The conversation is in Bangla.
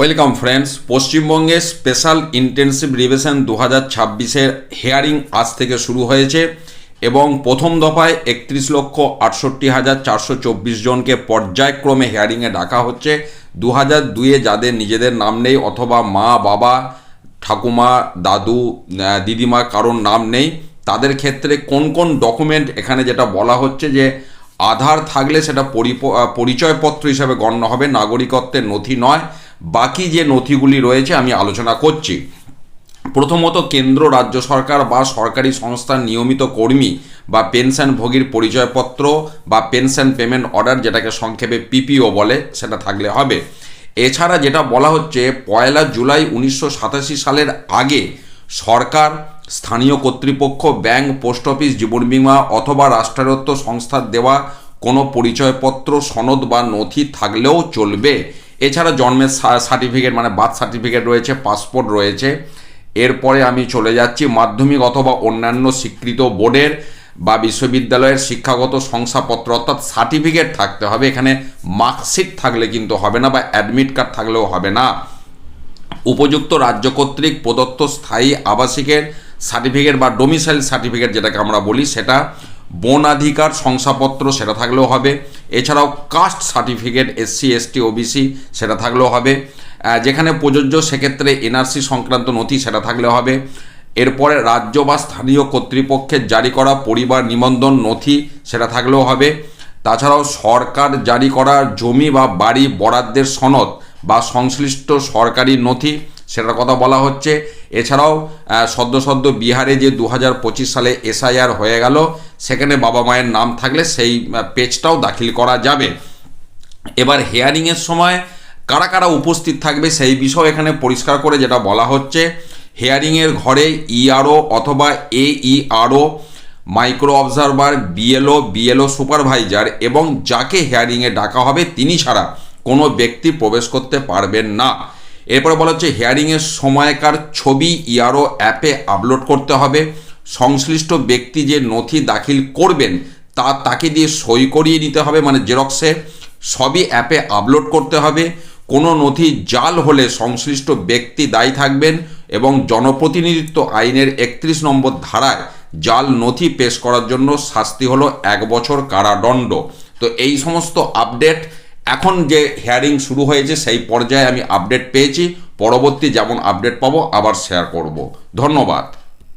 Welcome friends. পশ্চিমবঙ্গে স্পেশাল ইন্টেন্সিভ রিভিশন 2026-এর হিয়ারিং আজ থেকে শুরু হয়েছে এবং প্রথম দফায় 31,68,424 জনকে পর্যায়ক্রমে হিয়ারিংয়ে ডাকা হচ্ছে। 2002-এ যাদের নিজেদের নাম নেই অথবা মা বাবা ঠাকুমা দাদু দিদিমা কারোর নাম নেই, তাদের ক্ষেত্রে কোন কোন ডকুমেন্ট এখানে যেটা বলা হচ্ছে যে আধার থাকলে সেটা পরিচয়পত্র হিসাবে গণ্য হবে, নাগরিকত্বের নথি নয়। বাকি যে নথিগুলি রয়েছে আমি আলোচনা করছি। প্রথমত, কেন্দ্র রাজ্য সরকার বা সরকারি সংস্থার নিয়মিত কর্মী বা পেনশনভোগীর পরিচয়পত্র বা পেনশন পেমেন্ট অর্ডার, যেটাকে সংক্ষেপে পিপিও বলে, সেটা থাকলে হবে। এছাড়া যেটা বলা হচ্ছে 1 জুলাই 1987 সালের আগে সরকার, স্থানীয় কর্তৃপক্ষ, ব্যাংক, পোস্ট অফিস, জীবন বীমা অথবা রাষ্ট্রায়ত্ত সংস্থার দেওয়া কোনো পরিচয়পত্র, সনদ বা নথি থাকলেও চলবে। এছাড়া জন্মের সার্টিফিকেট মানে বার্থ সার্টিফিকেট রয়েছে, পাসপোর্ট রয়েছে। এরপরে আমি চলে যাচ্ছি মাধ্যমিক অথবা অন্যান্য স্বীকৃত বোর্ডের বা বিশ্ববিদ্যালয়ের শিক্ষাগত শংসাপত্র অর্থাৎ সার্টিফিকেট থাকতে হবে। এখানে মার্কশিট থাকলে কিন্তু হবে না বা অ্যাডমিট কার্ড থাকলেও হবে না। উপযুক্ত রাজ্য কর্তৃক প্রদত্ত স্থায়ী আবাসিকের সার্টিফিকেট বা ডোমিসাইল সার্টিফিকেট যেটাকে আমরা বলি, সেটা বনাধিকার শংসাপত্র সেটা থাকলেও হবে। এছাড়াও caste certificate SC ST OBC সেটা থাকলেও হবে। যেখানে প্রযোজ্য সেক্ষেত্রে NRC সংক্রান্ত নথি সেটা থাকলেও হবে। এরপরে রাজ্য বা স্থানীয় কর্তৃপক্ষের জারি করা পরিবার নিবন্ধন নথি সেটা থাকলেও হবে। তাছাড়াও সরকার জারি করা জমি বা বাড়ি বরাদ্দের সনদ বা সংশ্লিষ্ট সরকারি নথি সেটার কথা বলা হচ্ছে। এছাড়াও সদ্য বিহারে যে 2025 সালে SIR হয়ে গেল, সেখানে বাবা মায়ের নাম থাকলে সেই পেজটাও দাখিল করা যাবে। এবার হিয়ারিংয়ের সময় কারা কারা উপস্থিত থাকবে সেই বিষয় এখানে পরিষ্কার করে যেটা বলা হচ্ছে, হিয়ারিংয়ের ঘরে ERO অথবা AERO, micro observer, BLO supervisor এবং যাকে হিয়ারিংয়ে ডাকা হবে তিনি ছাড়া কোনো ব্যক্তি প্রবেশ করতে পারবেন না। এরপরে বলা হচ্ছে হিয়ারিংয়ের সময়কার ছবি ERO অ্যাপে আপলোড করতে হবে। সংশ্লিষ্ট ব্যক্তি যে নথি দাখিল করবেন তাকে দিয়ে সই করিয়ে নিতে হবে, মানে জেরক্সে, সবই অ্যাপে আপলোড করতে হবে। কোনো নথি জাল হলে সংশ্লিষ্ট ব্যক্তি দায়ী থাকবেন এবং জনপ্রতিনিধিত্ব আইনের 31 নম্বর ধারায় জাল নথি পেশ করার জন্য শাস্তি হলো 1 বছর কারাদণ্ড। তো এই সমস্ত আপডেট এখন যে হিয়ারিং শুরু হয়েছে সেই পর্যায়ে আমি আপডেট পেয়েছি। পরবর্তী যেমন আপডেট পাবো আবার শেয়ার করব। ধন্যবাদ।